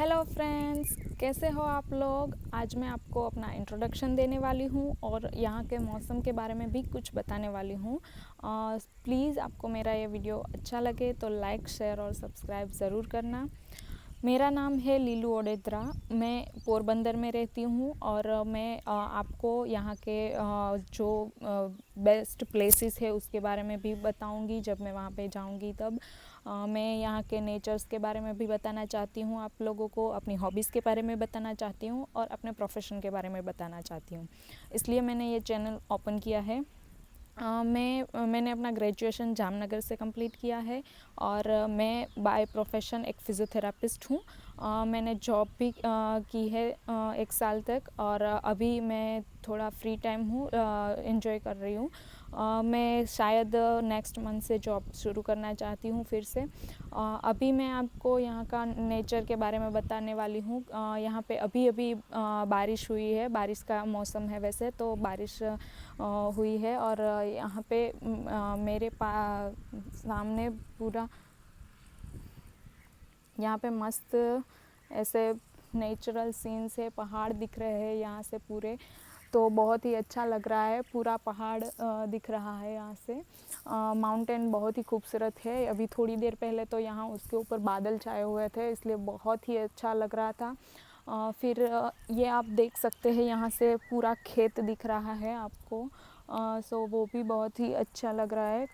Hello friends, कैसे हो आप लोग। आज मैं आपको अपना इंट्रोडक्शन देने वाली हूँ और यहाँ के मौसम के बारे में भी कुछ बताने वाली हूँ। प्लीज़ आपको मेरा ये वीडियो अच्छा लगे तो लाइक, शेयर और सब्सक्राइब ज़रूर करना। मेरा नाम है लीलू ओडेद्रा। मैं पोरबंदर में रहती हूँ और मैं आपको यहाँ के जो बेस्ट प्लेसेस है उसके बारे में भी बताऊँगी जब मैं वहाँ पे जाऊँगी तब। मैं यहाँ के नेचर्स के बारे में भी बताना चाहती हूँ आप लोगों को, अपनी हॉबीज़ के बारे में बताना चाहती हूँ और अपने प्रोफेशन के बारे में बताना चाहती हूँ। इसलिए मैंने ये चैनल ओपन किया है। मैंने अपना ग्रेजुएशन जामनगर से कंप्लीट किया है और मैं बाय प्रोफेशन एक फ़िज़ियोथेरापिस्ट हूँ। मैंने जॉब भी की है 1 साल तक और अभी मैं थोड़ा फ्री टाइम हूँ, एंजॉय कर रही हूँ। मैं शायद नेक्स्ट मंथ से जॉब शुरू करना चाहती हूँ फिर से। अभी मैं आपको यहाँ का नेचर के बारे में बताने वाली हूँ। यहाँ पे अभी बारिश हुई है, बारिश का मौसम है वैसे तो बारिश हुई है और यहाँ पे मेरे सामने पूरा यहाँ पे मस्त ऐसे नेचुरल सीन्स है, पहाड़ दिख रहे हैं यहाँ से पूरे, तो बहुत ही अच्छा लग रहा है। पूरा पहाड़ दिख रहा है यहाँ से। माउंटेन बहुत ही खूबसूरत है। अभी थोड़ी देर पहले तो यहाँ उसके ऊपर बादल छाए हुए थे, इसलिए बहुत ही अच्छा लग रहा था। फिर ये आप देख सकते हैं यहाँ से पूरा खेत दिख रहा है आपको। सो वो भी बहुत ही अच्छा लग रहा है।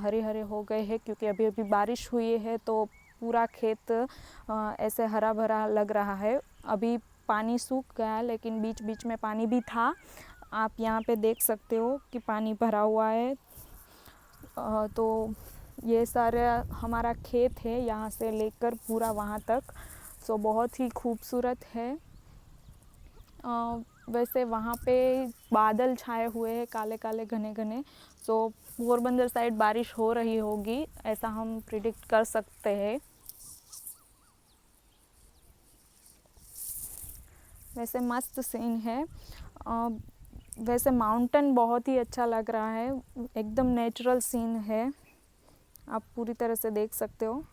हरे हरे हो गए हैं क्योंकि अभी अभी बारिश हुई है तो पूरा खेत ऐसे हरा भरा लग रहा है। अभी पानी सूख गया लेकिन बीच बीच में पानी भी था। आप यहाँ पे देख सकते हो कि पानी भरा हुआ है। तो ये सारा हमारा खेत है यहाँ से लेकर पूरा वहाँ तक। सो बहुत ही खूबसूरत है। वैसे वहाँ पे बादल छाए हुए हैं, काले काले घने घने। सो पोरबंदर साइड बारिश हो रही होगी, ऐसा हम प्रिडिक्ट कर सकते हैं। वैसे मस्त सीन है। वैसे माउंटेन बहुत ही अच्छा लग रहा है, एकदम नेचुरल सीन है, आप पूरी तरह से देख सकते हो।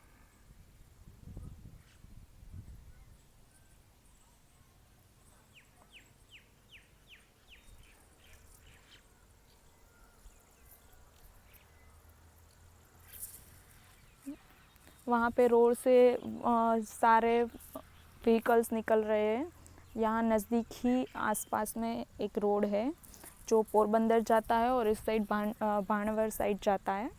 वहाँ पे रोड से सारे व्हीकल्स निकल रहे हैं। यहाँ नज़दीक ही आसपास में एक रोड है जो पोरबंदर जाता है और इस साइड भानवर साइड जाता है।